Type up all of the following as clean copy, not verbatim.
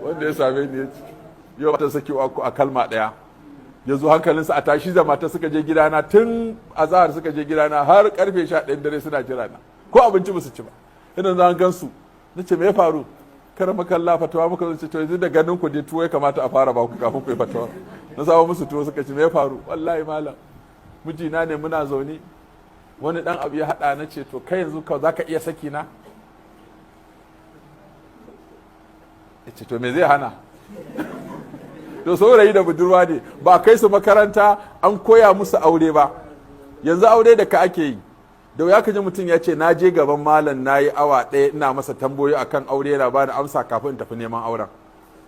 wanda ya same ni ya ce yau ta saki a kalma ɗaya. Ya zo hankalinsa a tashi da mata suka je gidana tun azahar suka je gidana har karfe 11 dare suna jira na ko abinci ba su ci ba. Ina zan gansu na ce me ya faru kar makalla fatawa muka zo ce to yanzu da ganin ku dai tuwo ya kamata a fara ba ku kafin ku yi fatawa. Na samu musu tuwo suka ce me ya faru wallahi malam mijina ne muna zaune wani dan abu ya hada na ce to kai yanzu ka zaka iya saki na ya ce to me zai hana to saurayi da budurwa ne ba kai su makaranta an koya musu aure ba yanzu aure da ka ake yi da wuya kaji mutum ya ce na je gaban malam na yi awa ɗaya ina masa tambayoyi akan aure yana bani amsa kafin in tafi neman auren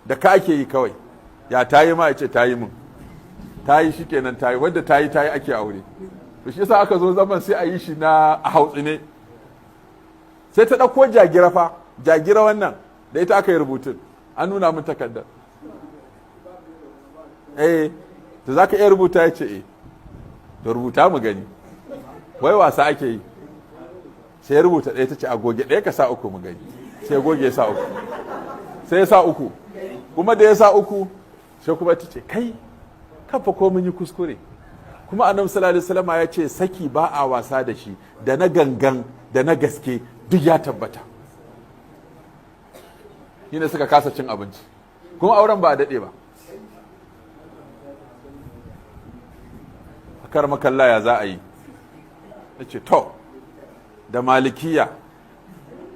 da ka ake yi kawai ya tayi ma ya ce tayi min tayi shikenan tayi wanda tayi ake aure to shi yasa aka zo zaman sai a yi shi na a hautsine sai ta ɗauko jagira fa jagira wannan da ita aka yi rubutun an nuna min takardar to za ka iya rubuta ya ce to rubuta mu gani wai wasa ake yi sai ya rubuta ɗaya ta ce a goge ɗaya ka sa uku mu gani sai ya goge ya sa uku sai ya sa uku kuma da ya sa uku sai kuma ta ce kai kafa ko mun yi kuskure kuma annabi sallallahu alaihi wasallam ya ce saki ba a wasa da shi da na gangan da na gaske duk ya tabbata shine suka kasa cin abinci kuma auren ba a daɗe ba kar makalla ya za a yi ya ce to da malikiya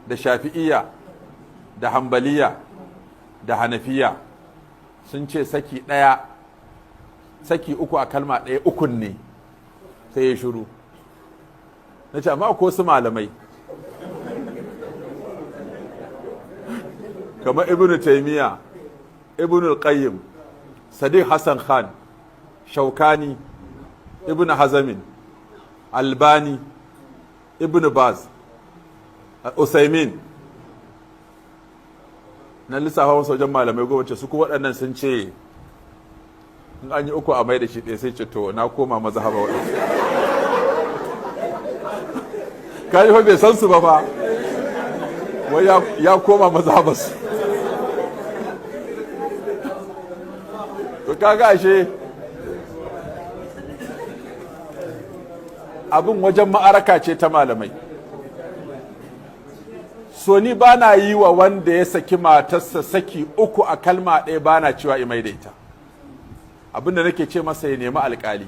da shafi'iya da hambaliya da hanafiya sun ce saki ɗaya saki uku a kalma ɗaya ukun ne sai ya shiru na ce amma ko su malamai kamar ibn taimiyya ibn al-qayyim sadiq hassan khan shaukani ibn hazamin albani ibn baz usaimin na lissafa wasu wajen malamai gwamnati su kuma waɗannan sun ce in an yi uku a mai da shi ɗaya sai ce to na koma mazhaba waɗansu kaji fa bai san su ba fa wai ya koma mazhabarsu to kaga ashe abin wajen ma'araka ce ta malamai so ni ba na yi wa wanda ya saki matarsa saki uku a kalma ɗaya ba na cewa imai da ita abin da nake ce masa ya nemi alƙali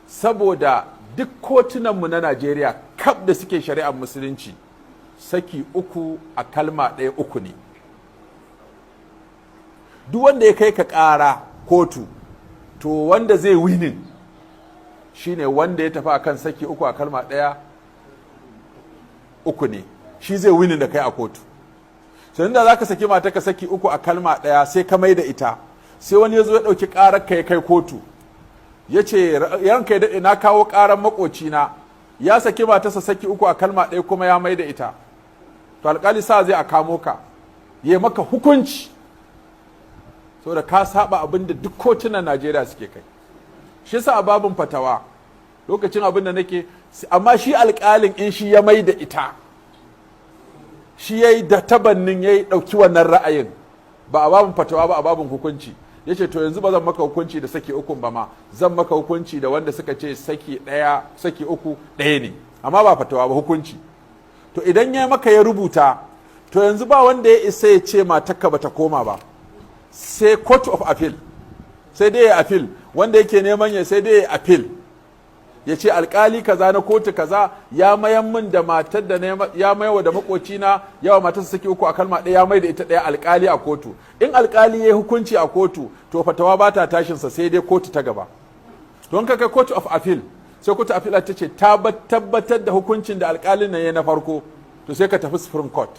saboda duk kotunanmu na Najeriya kaf da suke shari'ar musulunci saki uku a kalma ɗaya uku ne duk wanda ya kai ka ƙara kotu to wanda zai winin shine wanda ya tafi akan saki uku a kalma ɗaya uku ne shi zai winin da kai a kotu sai da za ka saki mata ka saki uku a kalma ɗaya sai ka mai da ita sai wani ya zo ya ɗauki ƙarar ka ya kai kotu ya ce ranka ya daɗe na kawo ƙarar maƙocina ya saki matarsa saki uku a kalma ɗaya kuma ya mai da ita to alƙali sa zai a kamo ka ya maka hukunci saboda ka saba abin da duk kotunan Najeriya suke kai shi sa a babin fatawa lokacin abin da nake amma shi alƙalin in shi ya mai da ita shi ya yi da tabannin ya yi ɗauki wannan ra'ayin ba a babin fatawa ba a babin hukunci ya ce to yanzu ba zan maka hukunci da saki ukun ba ma zan maka hukunci da wanda suka ce saki ɗaya saki uku ɗaya ne amma ba fatawa ba hukunci to idan ya maka ya rubuta to yanzu ba wanda ya isa ya ce matakka bata koma ba sai court of appeal sai dai ya appeal wanda yake neman ya sai dai ya appeal ya ce alkali kaza na kotu kaza ya mayan min da matar da ya mayawa da makocina yawa matarsa saki uku a kalma ɗaya ya mai da ita ɗaya alkali a kotu in alkali ya hukunci a kotu to fatawa ba ta tashinsa sai dai kotu ta gaba don kaka court of appeal sai kotu appeal ta ce tabbatar da hukuncin da alkalin nan ya na farko to sai ka tafi supreme court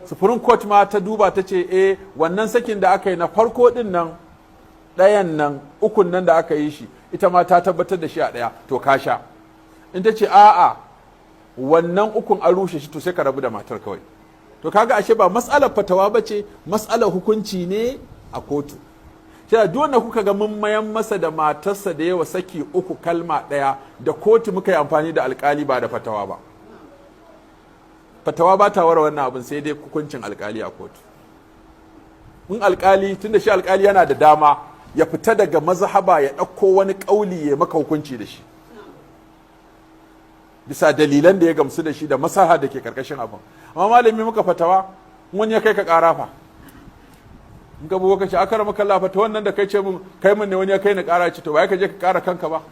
supreme court ma ta duba ta ce wannan sakin da aka yi na farko din nan ɗayan nan ukun nan da aka yi shi ita ma ta tabbatar da shi a ɗaya to ka sha in ta ce a'a wannan ukun an rushe shi to sai ka rabu da matar kawai to kaga ashe ba matsalar fatawa ba ce matsalar hukunci ne a kotu sai duk wanda kuka ga mun mayan masa da matarsa da yawa saki uku kalma ɗaya da kotu muka yi amfani da alkali ba da fatawa ba fatawa ba ta wara wannan abin sai dai hukuncin alkali a kotu in alkali tunda shi alkali yana da dama ya fita daga mazhaba ya ɗauko wani ƙauli ya maka hukunci da shi bisa dalilan da ya gamsu da shi da masaha da ke karkashin abin. Amma malami muka fatawa wani ya kai ka ƙara fa in ka buwa kace akar maka Allah fata wannan da kai ce mun kai mun ne wani ya kai ni ƙara ce to wai ka je ka ƙara kanka ba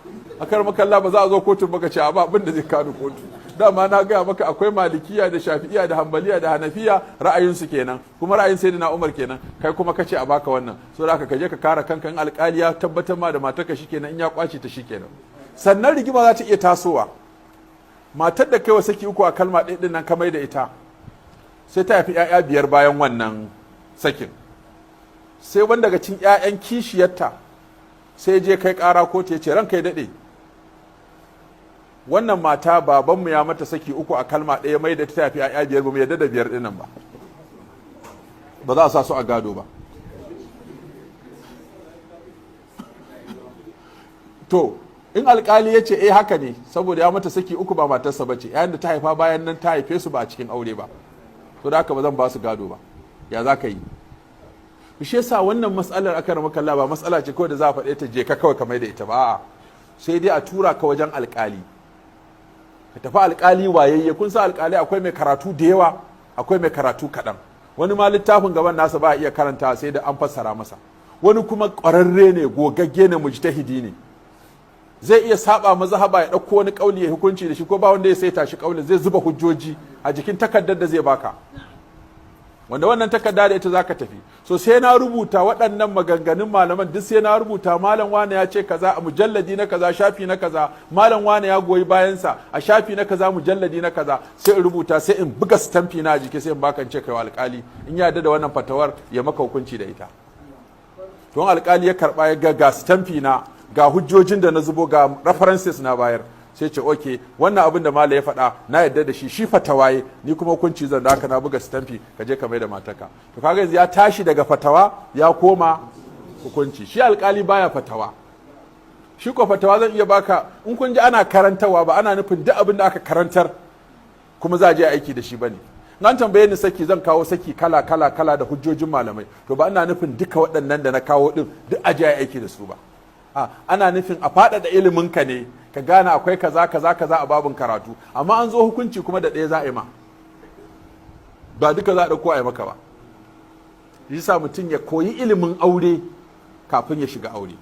akar maka Allah ba za a zo kotu ba ka ce ba abin da zai kawo kotu dama na gaya maka akwai malikiya da shafi'iya da hanbaliya da hanafiya ra'ayinsu kenan kuma ra'ayin sayyidina Umar kenan kai kuma kace a baka wannan so da ka je ka kare kanka in alƙali ya tabbatar ma da matarka shikenan in ya kwace ta shikenan. Sannan rigima za ta iya tasowa matar da kai wa saki uku a kalma ɗaya ɗin nan ka mai da ita sai ta haifi 'ya'ya 5 bayan wannan sakin sai wanda daga cikin 'ya'yan kishiyarta sai je kai ƙara kotu ya ce ranka ya daɗe wannan mata babanmu ya mata saki uku a kalma ɗaya mai da ta haifi 'ya'ya 5 ba mu yadda da 5 ɗin nan ba za a sa su a gado ba. To in alkali ya ce haka ne saboda ya mata saki uku ba matarsa ba ce yayin da ta haifa bayan nan ta haife su ba a cikin aure ba to da haka ba zan ba su gado ba ya za ka yi. Shi yasa wannan matsalar aka rama kalla ba matsala ce kawai da za a faɗe ta je ka kawai kamar da ita ba sai dai a tura ka wajen alkali ka tafi alkali wayayye kun sa alkali akwai mai karatu da yawa akwai mai karatu kaɗan wani ma littafin gaban nasa ba a iya karanta sai da an fassara masa wani kuma ƙwararre ne gogagge ne mujtahidi ne zai iya saba mazhaba ya dauko wani kauli ya hukunci da shi ko ba wanda ya saita shi kaulin zai zuba hujjoji a jikin takaddar da zai baka wanda wannan takarda da ita zaka tafi so sai na rubuta waɗannan maganganun malaman duk sai na rubuta malam wane ya ce kaza a mujalladi na kaza shafi na kaza malam wane ya goyi bayansa a shafi na kaza mujalladi na kaza sai in rubuta sai in buga stampi na a jiki sai in baka ce kai alƙali in ya yarda da wannan fatawar ya maka hukunci da ita to alƙali ya karba ya ga stampi na ga hujjojin da na zubo ga references na bayar sai ce okay wannan abin da mala ya faɗa na yadda da shi fatawaye ni kuma hukunci zan da haka na buga stampi ka je ka mai da mataka to kaga ya tashi daga fatawa ya koma hukunci shi alkali baya fatawa shi ko fatawa zan iya baka in kun ji ana karantawa ba ana nufin duk abin da aka karantar kuma za a je aiki da shi bane nan tambaye ni saki zan kawo saki kala da hujjojin malamai to ba ina nufin duka waɗannan da na kawo din duk a je aiki da su ba ana nufin a faɗaɗa iliminka ne ka gane akwai kaza a babin karatu amma an zo hukunci kuma da ɗaya za a yi ma ba duka za a ɗauko a yi maka ba shi sa mutum ya koyi ilimin aure kafin ya shiga aure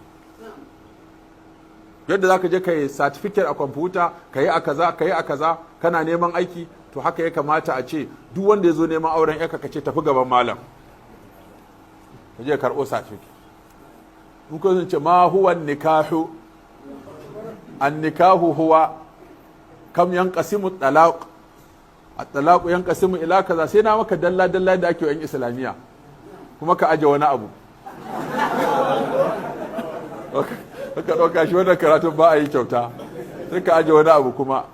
yadda za ka je ka yi certificate a kwamfuta ka yi a kaza kana neman aiki to haka ya kamata a ce duk wanda ya zo neman auren yaka ka ce tafi gaban malam ka je karɓo certificate in ko ce ma huwa nikahu an-nikahu huwa kam yanqasimu talaq at-talaq yanqasimu ila kaza sai na maka dalla da ake yan islamiya kuma ka aje wani abu ka ɗauka shi wannan karatun ba a yi kyauta sai ka aje wani abu kuma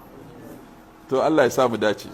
to Allah ya sa mu dace.